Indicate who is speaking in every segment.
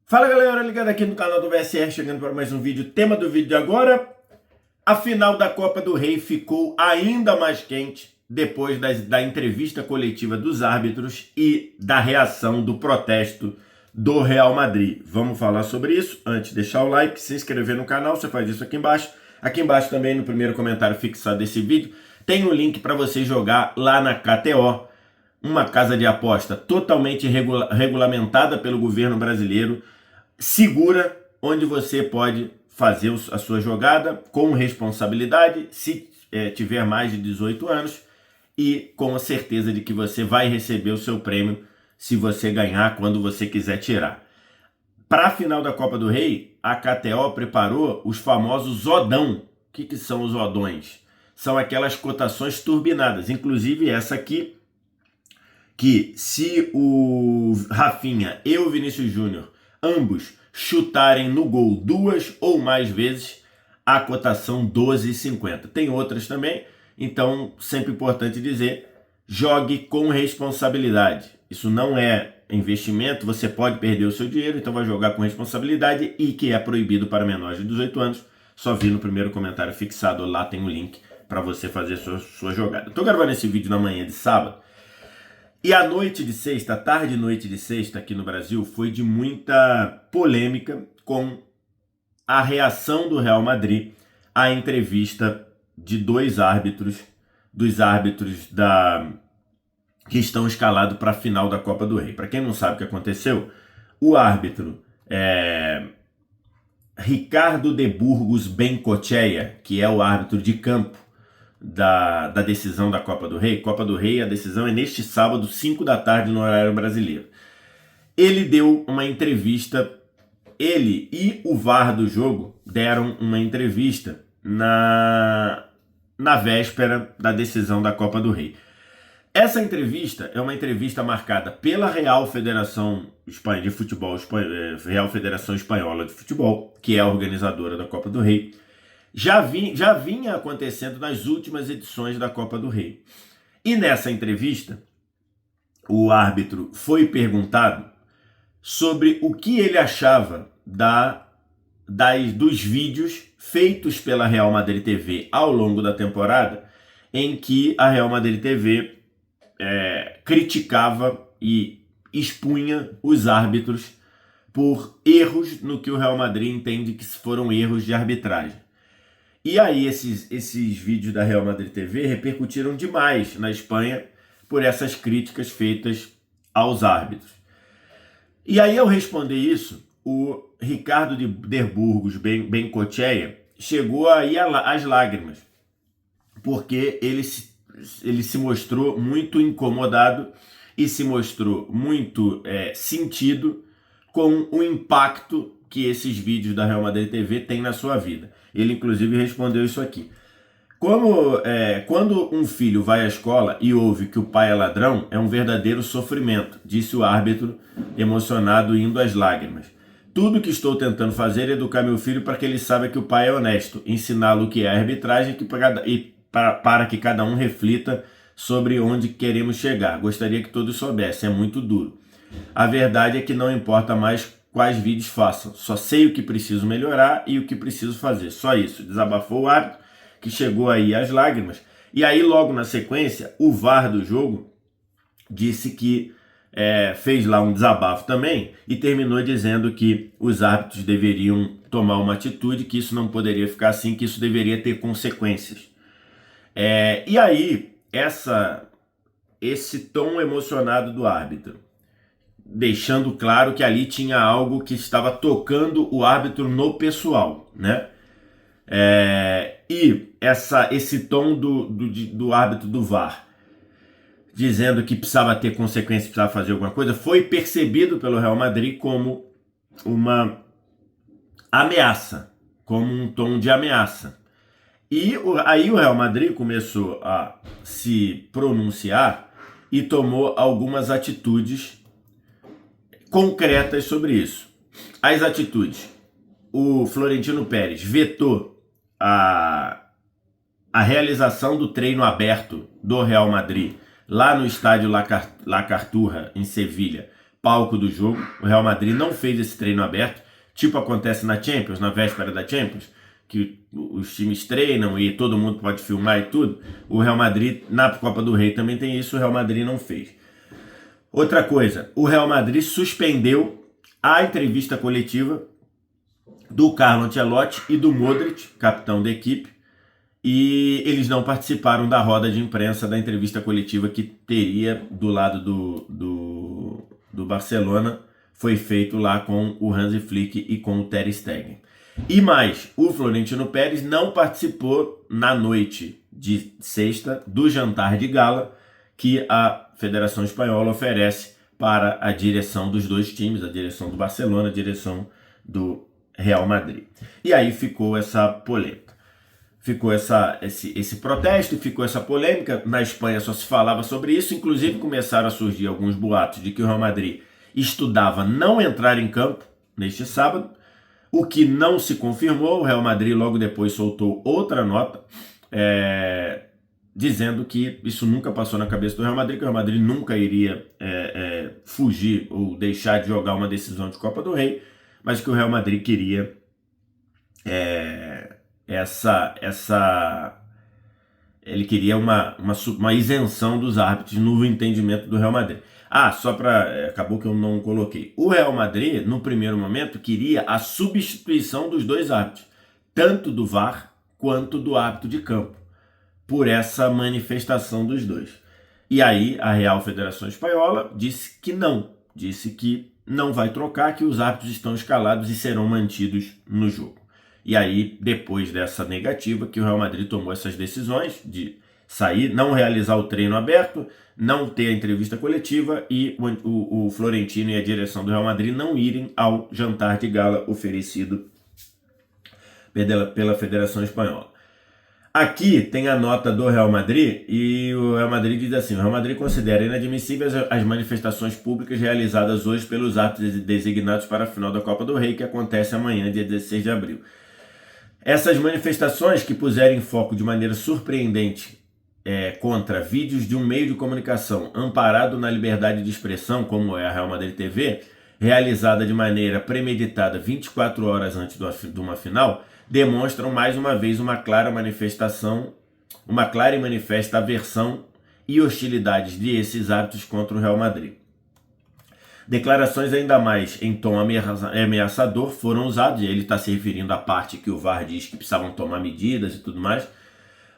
Speaker 1: Fala galera, ligado aqui no canal do VSR, chegando para mais um vídeo. Tema do vídeo de agora: a final da Copa do Rei ficou ainda mais quente depois da entrevista coletiva dos árbitros e da reação do protesto do Real Madrid. Vamos falar sobre isso. Antes, deixar o like, se inscrever no canal, você faz isso aqui embaixo. Aqui embaixo também, no primeiro comentário fixado desse vídeo, tem um link para você jogar lá na KTO, uma casa de aposta totalmente regulamentada pelo governo brasileiro, segura, onde você pode fazer a sua jogada com responsabilidade, se tiver mais de 18 anos, e com a certeza de que você vai receber o seu prêmio se você ganhar quando você quiser tirar. Para a final da Copa do Rei, a KTO preparou os famosos odão. O que são os odões? São aquelas cotações turbinadas, inclusive essa aqui, que se o Rafinha e o Vinícius Júnior ambos chutarem no gol 2 ou mais vezes, a cotação 12,50. Tem outras também, então sempre importante dizer, jogue com responsabilidade. Isso não é investimento, você pode perder o seu dinheiro, então vai jogar com responsabilidade, e que é proibido para menores de 18 anos. Só vi no primeiro comentário fixado, lá tem um link para você fazer sua jogada. Estou gravando esse vídeo na manhã de sábado, e a noite de sexta, a tarde e noite de sexta aqui no Brasil foi de muita polêmica com a reação do Real Madrid à entrevista de dos árbitros que estão escalados para a final da Copa do Rei. Para quem não sabe o que aconteceu, o árbitro Ricardo de Burgos Bengoechea, que é o árbitro de campo da decisão da Copa do Rei. Copa do Rei, a decisão é neste sábado, 5 da tarde, no horário brasileiro. Ele deu uma entrevista, ele e o VAR do jogo deram uma entrevista na véspera da decisão da Copa do Rei. Essa entrevista é uma entrevista marcada pela Real Federação de Futebol, Real Federação Espanhola de Futebol, que é a organizadora da Copa do Rei. Já vinha acontecendo nas últimas edições da Copa do Rei. E nessa entrevista, o árbitro foi perguntado sobre o que ele achava dos vídeos feitos pela Real Madrid TV ao longo da temporada, em que a Real Madrid TV criticava e expunha os árbitros por erros no que o Real Madrid entende que foram erros de arbitragem. E aí esses vídeos da Real Madrid TV repercutiram demais na Espanha por essas críticas feitas aos árbitros. E aí, ao responder isso, o Ricardo de Burgos Bengoechea chegou aí às lágrimas, porque ele se mostrou muito incomodado e se mostrou muito sentido com o impacto que esses vídeos da Real Madrid TV têm na sua vida. Ele, inclusive, respondeu isso aqui. Quando um filho vai à escola e ouve que o pai é ladrão, é um verdadeiro sofrimento, disse o árbitro, emocionado, indo às lágrimas. Tudo que estou tentando fazer é educar meu filho para que ele saiba que o pai é honesto, ensiná-lo o que é a arbitragem para que cada um reflita sobre onde queremos chegar. Gostaria que todos soubessem, é muito duro. A verdade é que não importa mais quais vídeos façam, só sei o que preciso melhorar e o que preciso fazer, só isso. Desabafou o árbitro, que chegou aí às lágrimas. E aí, logo na sequência, o VAR do jogo disse que fez lá um desabafo também e terminou dizendo que os árbitros deveriam tomar uma atitude, que isso não poderia ficar assim, que isso deveria ter consequências. E aí, esse tom emocionado do árbitro, deixando claro que ali tinha algo que estava tocando o árbitro no pessoal, né? E esse tom do árbitro do VAR, dizendo que precisava ter consequências, precisava fazer alguma coisa, foi percebido pelo Real Madrid como uma ameaça, como um tom de ameaça. E aí o Real Madrid começou a se pronunciar e tomou algumas atitudes concretas sobre isso. As atitudes: o Florentino Pérez vetou a realização do treino aberto do Real Madrid lá no estádio La Cartuja, em Sevilha, palco do jogo. O Real Madrid não fez esse treino aberto, tipo acontece na Champions, na véspera da Champions, que os times treinam e todo mundo pode filmar e tudo. O Real Madrid, na Copa do Rei também tem isso, o Real Madrid não fez. Outra coisa, o Real Madrid suspendeu a entrevista coletiva do Carlo Ancelotti e do Modric, capitão da equipe, e eles não participaram da roda de imprensa da entrevista coletiva que teria do lado do Barcelona, foi feito lá com o Hansi Flick e com o Ter Stegen. E mais, o Florentino Pérez não participou na noite de sexta do jantar de gala que a Federação Espanhola oferece para a direção dos dois times, a direção do Barcelona, a direção do Real Madrid. E aí ficou essa polêmica. Ficou esse protesto, ficou essa polêmica. Na Espanha só se falava sobre isso, inclusive começaram a surgir alguns boatos de que o Real Madrid estudava não entrar em campo neste sábado, o que não se confirmou. O Real Madrid logo depois soltou outra nota, dizendo que isso nunca passou na cabeça do Real Madrid, que o Real Madrid nunca iria fugir ou deixar de jogar uma decisão de Copa do Rei, mas que o Real Madrid queria ele queria uma isenção dos árbitros no entendimento do Real Madrid. Acabou que eu não coloquei. O Real Madrid, no primeiro momento, queria a substituição dos dois árbitros, tanto do VAR quanto do árbitro de campo, por essa manifestação dos dois. E aí a Real Federação Espanhola disse que não vai trocar, que os árbitros estão escalados e serão mantidos no jogo. E aí, depois dessa negativa, que o Real Madrid tomou essas decisões de sair, não realizar o treino aberto, não ter a entrevista coletiva e o Florentino e a direção do Real Madrid não irem ao jantar de gala oferecido pela Federação Espanhola. Aqui tem a nota do Real Madrid e o Real Madrid diz assim: o Real Madrid considera inadmissíveis as manifestações públicas realizadas hoje pelos árbitros designados para a final da Copa do Rei, que acontece amanhã, dia 16 de abril. Essas manifestações, que puseram em foco de maneira surpreendente contra vídeos de um meio de comunicação amparado na liberdade de expressão, como é a Real Madrid TV, realizada de maneira premeditada 24 horas antes de uma final, demonstram mais uma vez uma clara e manifesta aversão e hostilidades desses árbitros contra o Real Madrid. Declarações ainda mais em tom ameaçador foram usadas, e ele está se referindo à parte que o VAR diz que precisavam tomar medidas e tudo mais,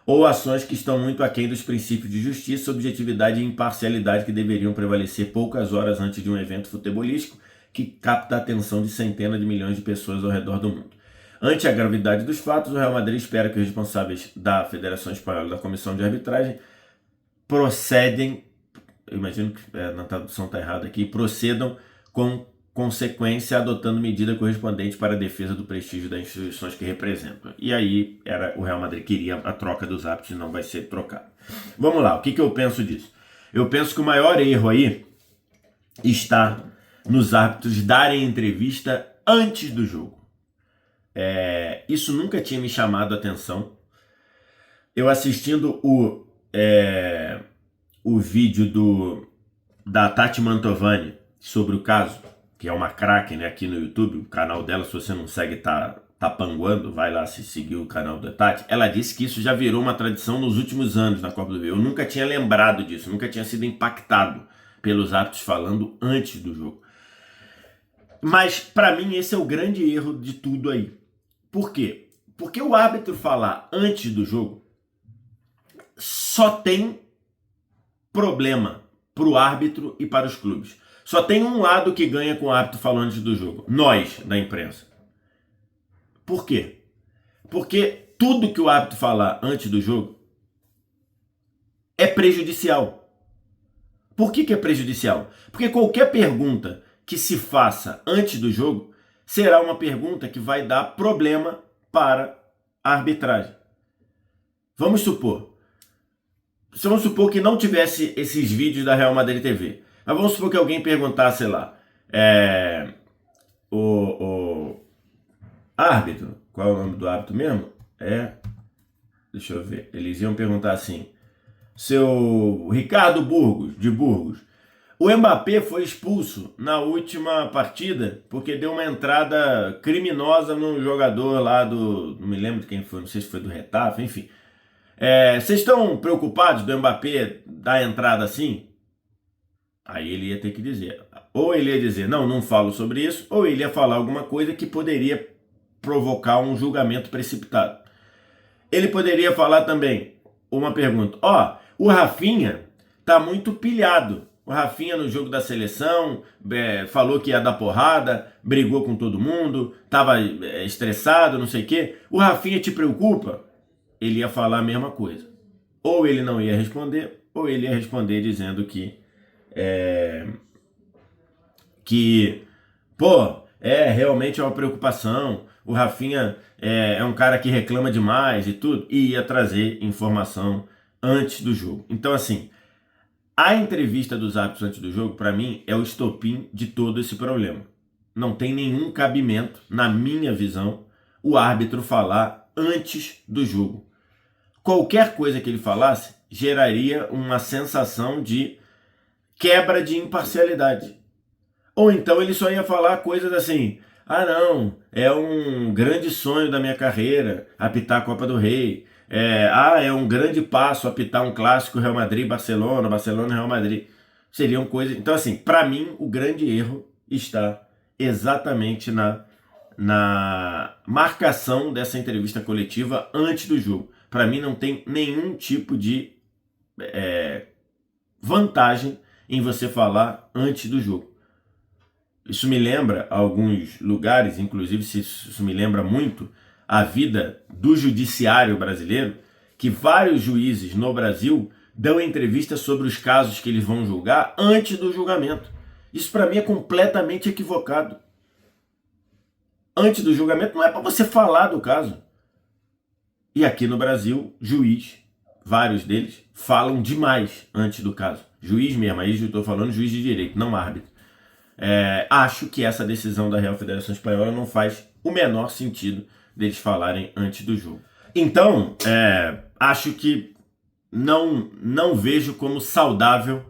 Speaker 1: ou ações que estão muito aquém dos princípios de justiça, objetividade e imparcialidade que deveriam prevalecer poucas horas antes de um evento futebolístico que capta a atenção de centenas de milhões de pessoas ao redor do mundo. Ante a gravidade dos fatos, o Real Madrid espera que os responsáveis da Federação Espanhola e da Comissão de Arbitragem procedem, eu imagino que na tradução está errada aqui, procedam com consequência, adotando medida correspondente para a defesa do prestígio das instituições que representam. E aí o Real Madrid queria a troca dos árbitros e não vai ser trocado. Vamos lá, o que eu penso disso? Eu penso que o maior erro aí está nos árbitros darem entrevista antes do jogo. Isso nunca tinha me chamado a atenção. Eu assistindo o vídeo da Tati Mantovani sobre o caso, que é uma craque, né, aqui no YouTube, o canal dela, se você não segue, tá panguando, vai lá se seguir o canal da Tati. Ela disse que isso já virou uma tradição nos últimos anos na Copa do Rei. Eu nunca tinha lembrado disso, nunca tinha sido impactado pelos árbitros falando antes do jogo. Mas, para mim, esse é o grande erro de tudo aí. Por quê? Porque o árbitro falar antes do jogo só tem problema para o árbitro e para os clubes. Só tem um lado que ganha com o árbitro falando antes do jogo. Nós, da imprensa. Por quê? Porque tudo que o árbitro falar antes do jogo é prejudicial. Por que é prejudicial? Porque qualquer pergunta que se faça antes do jogo será uma pergunta que vai dar problema para a arbitragem. Vamos supor que não tivesse esses vídeos da Real Madrid TV. Mas vamos supor que alguém perguntasse, sei lá, o árbitro, qual é o nome do árbitro mesmo? Deixa eu ver, eles iam perguntar assim: seu Ricardo Burgos, de Burgos, O Mbappé foi expulso na última partida porque deu uma entrada criminosa num jogador lá do... Não me lembro de quem foi, não sei se foi do Retafe, enfim. Vocês estão preocupados do Mbappé dar entrada assim? Aí ele ia ter que dizer. Ou ele ia dizer, não falo sobre isso, ou ele ia falar alguma coisa que poderia provocar um julgamento precipitado. Ele poderia falar também uma pergunta. O Rafinha tá muito pilhado. O Rafinha no jogo da seleção falou que ia dar porrada, brigou com todo mundo, estava estressado, não sei o quê. O Rafinha te preocupa? Ele ia falar a mesma coisa. Ou ele não ia responder, ou ele ia responder dizendo que realmente é uma preocupação. O Rafinha é um cara que reclama demais e tudo, e ia trazer informação antes do jogo. Então, assim, a entrevista dos árbitros antes do jogo, para mim, é o estopim de todo esse problema. Não tem nenhum cabimento, na minha visão, o árbitro falar antes do jogo. Qualquer coisa que ele falasse geraria uma sensação de quebra de imparcialidade. Ou então ele só ia falar coisas assim: não, é um grande sonho da minha carreira apitar a Copa do Rei. É um grande passo apitar um clássico Real Madrid-Barcelona, Barcelona-Real Madrid. Seriam coisas... Então, assim, para mim, o grande erro está exatamente na marcação dessa entrevista coletiva antes do jogo. Para mim, não tem nenhum tipo de vantagem em você falar antes do jogo. Isso me lembra alguns lugares, inclusive isso me lembra muito a vida do judiciário brasileiro, que vários juízes no Brasil dão entrevista sobre os casos que eles vão julgar antes do julgamento. Isso para mim é completamente equivocado. Antes do julgamento não é para você falar do caso. E aqui no Brasil, vários deles, falam demais antes do caso. Juiz mesmo, aí eu estou falando juiz de direito, não árbitro. Acho que essa decisão da Real Federação Espanhola não faz o menor sentido deles falarem antes do jogo. Então, acho que não vejo como saudável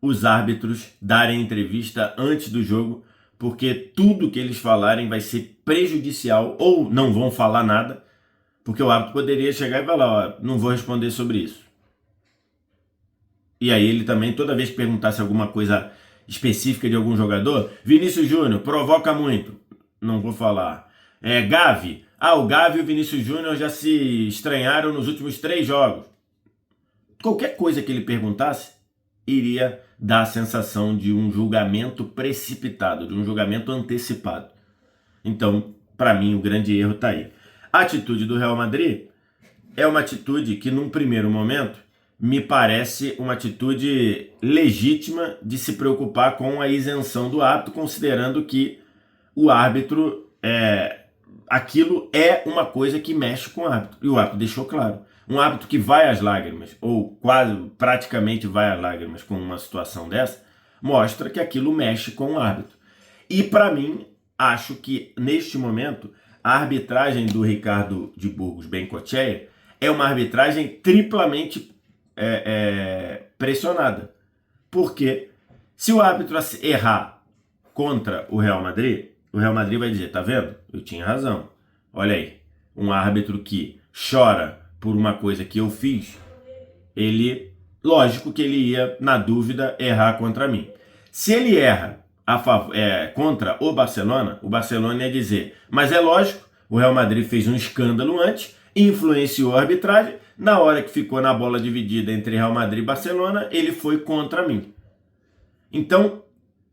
Speaker 1: os árbitros darem entrevista antes do jogo, porque tudo que eles falarem vai ser prejudicial, ou não vão falar nada, porque o árbitro poderia chegar e falar: não vou responder sobre isso. E aí ele também, toda vez que perguntasse alguma coisa específica de algum jogador, Vinícius Júnior provoca muito, não vou falar. Gavi, o Gavi e o Vinícius Júnior já se estranharam nos últimos 3 jogos. Qualquer coisa que ele perguntasse iria dar a sensação de um julgamento precipitado, de um julgamento antecipado. Então, para mim, o grande erro está aí. A atitude do Real Madrid é uma atitude que, num primeiro momento, me parece uma atitude legítima de se preocupar com a isenção do árbitro, considerando que o árbitro, aquilo é uma coisa que mexe com o árbitro. E o árbitro deixou claro. Um árbitro que vai às lágrimas, ou praticamente vai às lágrimas com uma situação dessa, mostra que aquilo mexe com o árbitro. E para mim, acho que neste momento, a arbitragem do Ricardo de Burgos Bengoechea é uma arbitragem triplamente pressionada. Porque se o árbitro errar contra o Real Madrid vai dizer: tá vendo? Eu tinha razão. Olha aí, um árbitro que chora por uma coisa que eu fiz, lógico que ele ia, na dúvida, errar contra mim. Se ele erra contra o Barcelona ia dizer: mas é lógico, o Real Madrid fez um escândalo antes, influenciou a arbitragem, na hora que ficou na bola dividida entre Real Madrid e Barcelona, ele foi contra mim. Então,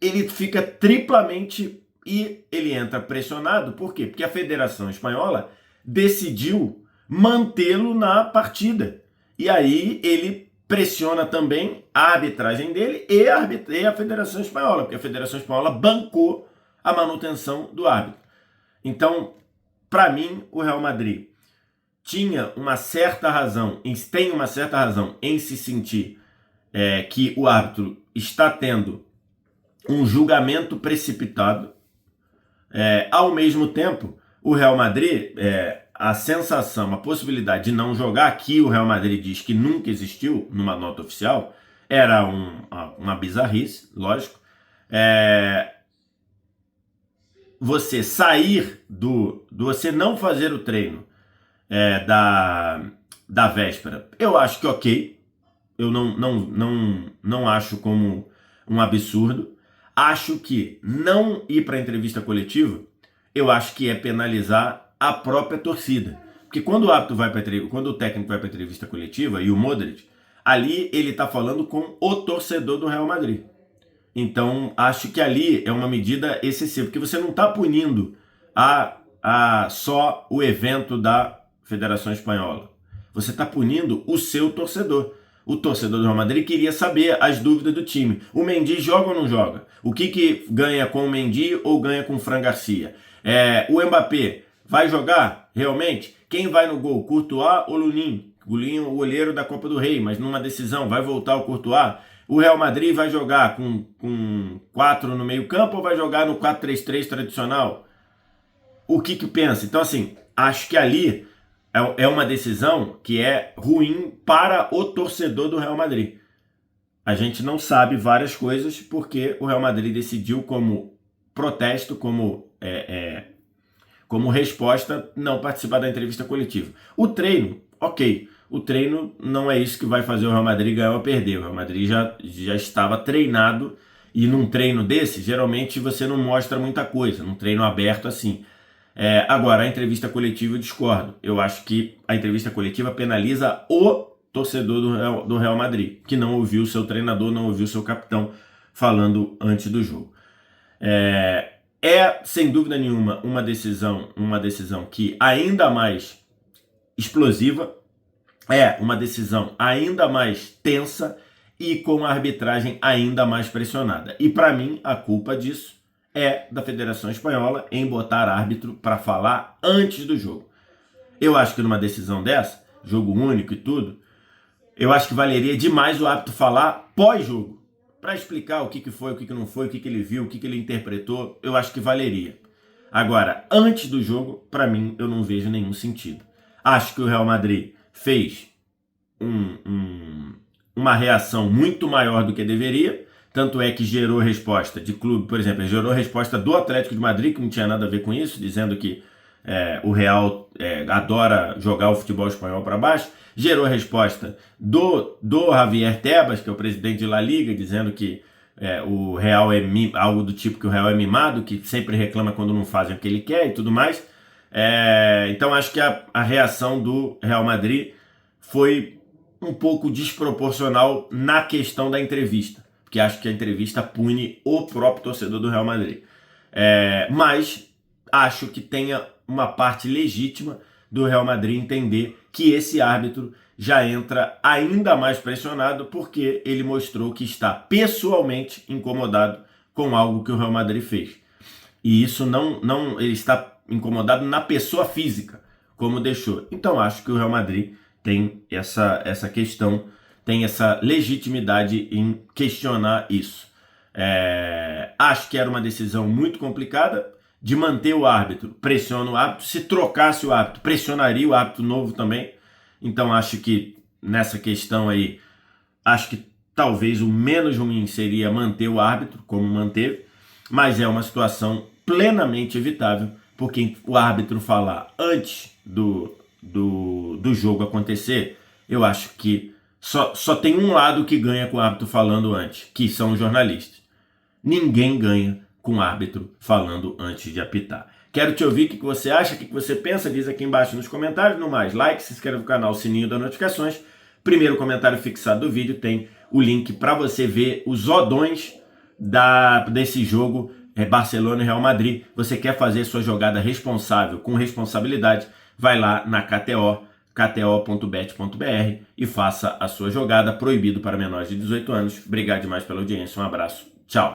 Speaker 1: ele fica triplamente, e ele entra pressionado. Por quê? Porque a Federação Espanhola decidiu mantê-lo na partida. E aí ele pressiona também a arbitragem dele e a Federação Espanhola, porque a Federação Espanhola bancou a manutenção do árbitro. Então, para mim, o Real Madrid tem uma certa razão em se sentir que o árbitro está tendo um julgamento precipitado. Ao mesmo tempo, o Real Madrid, a sensação, a possibilidade de não jogar, que o Real Madrid diz que nunca existiu numa nota oficial, era uma bizarrice, lógico. Você sair você não fazer o treino da véspera, eu acho que ok. Eu não acho como um absurdo. Acho que não ir para a entrevista coletiva, eu acho que é penalizar a própria torcida. Porque quando o técnico vai para a entrevista coletiva, e o Modric, ali ele está falando com o torcedor do Real Madrid. Então, acho que ali é uma medida excessiva, porque você não está punindo só o evento da Federação Espanhola. Você está punindo o seu torcedor. O torcedor do Real Madrid queria saber as dúvidas do time. O Mendy joga ou não joga? O que ganha com o Mendy ou ganha com o Fran Garcia? O Mbappé vai jogar realmente? Quem vai no gol? Courtois ou Lunin? Lunin, o goleiro da Copa do Rei, mas numa decisão vai voltar o Courtois? O Real Madrid vai jogar com 4 no meio campo ou vai jogar no 4-3-3 tradicional? O que pensa? Então, assim, acho que ali é uma decisão que é ruim para o torcedor do Real Madrid. A gente não sabe várias coisas porque o Real Madrid decidiu como protesto, como resposta, não participar da entrevista coletiva. O treino, ok. O treino não é isso que vai fazer o Real Madrid ganhar ou perder. O Real Madrid já estava treinado e num treino desse, geralmente você não mostra muita coisa, num treino aberto assim. Agora, a entrevista coletiva eu discordo. Eu acho que a entrevista coletiva penaliza o torcedor do Real Madrid, que não ouviu o seu treinador, não ouviu o seu capitão falando antes do jogo. Sem dúvida nenhuma, uma decisão que ainda mais explosiva, uma decisão ainda mais tensa e com a arbitragem ainda mais pressionada. E para mim, a culpa disso é da Federação Espanhola em botar árbitro para falar antes do jogo. Eu acho que numa decisão dessa, jogo único e tudo, eu acho que valeria demais o árbitro falar pós-jogo, para explicar o que foi, o que não foi, o que ele viu, o que ele interpretou. Eu acho que valeria. Agora, antes do jogo, para mim, eu não vejo nenhum sentido. Acho que o Real Madrid fez uma reação muito maior do que deveria. Tanto é que gerou resposta de clube, por exemplo, gerou resposta do Atlético de Madrid, que não tinha nada a ver com isso, dizendo que o Real adora jogar o futebol espanhol para baixo. Gerou resposta do Javier Tebas, que é o presidente de La Liga, dizendo que o Real algo do tipo que o Real é mimado, que sempre reclama quando não fazem o que ele quer e tudo mais. Então acho que a reação do Real Madrid foi um pouco desproporcional na questão da entrevista, porque acho que a entrevista pune o próprio torcedor do Real Madrid. Mas acho que tenha uma parte legítima do Real Madrid entender que esse árbitro já entra ainda mais pressionado porque ele mostrou que está pessoalmente incomodado com algo que o Real Madrid fez. E isso ele está incomodado na pessoa física, como deixou. Então acho que o Real Madrid tem essa questão, tem essa legitimidade em questionar isso. Acho que era uma decisão muito complicada de manter o árbitro, pressiona o árbitro. Se trocasse o árbitro, pressionaria o árbitro novo também. Então acho que nessa questão aí, acho que talvez o menos ruim seria manter o árbitro, como manteve, mas é uma situação plenamente evitável, porque o árbitro falar antes do jogo acontecer, eu acho que só tem um lado que ganha com o árbitro falando antes, que são os jornalistas. Ninguém ganha com o árbitro falando antes de apitar. Quero te ouvir o que você acha, o que você pensa, diz aqui embaixo nos comentários. No mais, like, se inscreve no canal, sininho das notificações. Primeiro comentário fixado do vídeo tem o link para você ver os odões desse jogo Barcelona e Real Madrid. Você quer fazer sua jogada responsável, com responsabilidade, vai lá na KTO, kto.bet.br e faça a sua jogada. Proibido para menores de 18 anos. Obrigado demais pela audiência. Um abraço. Tchau.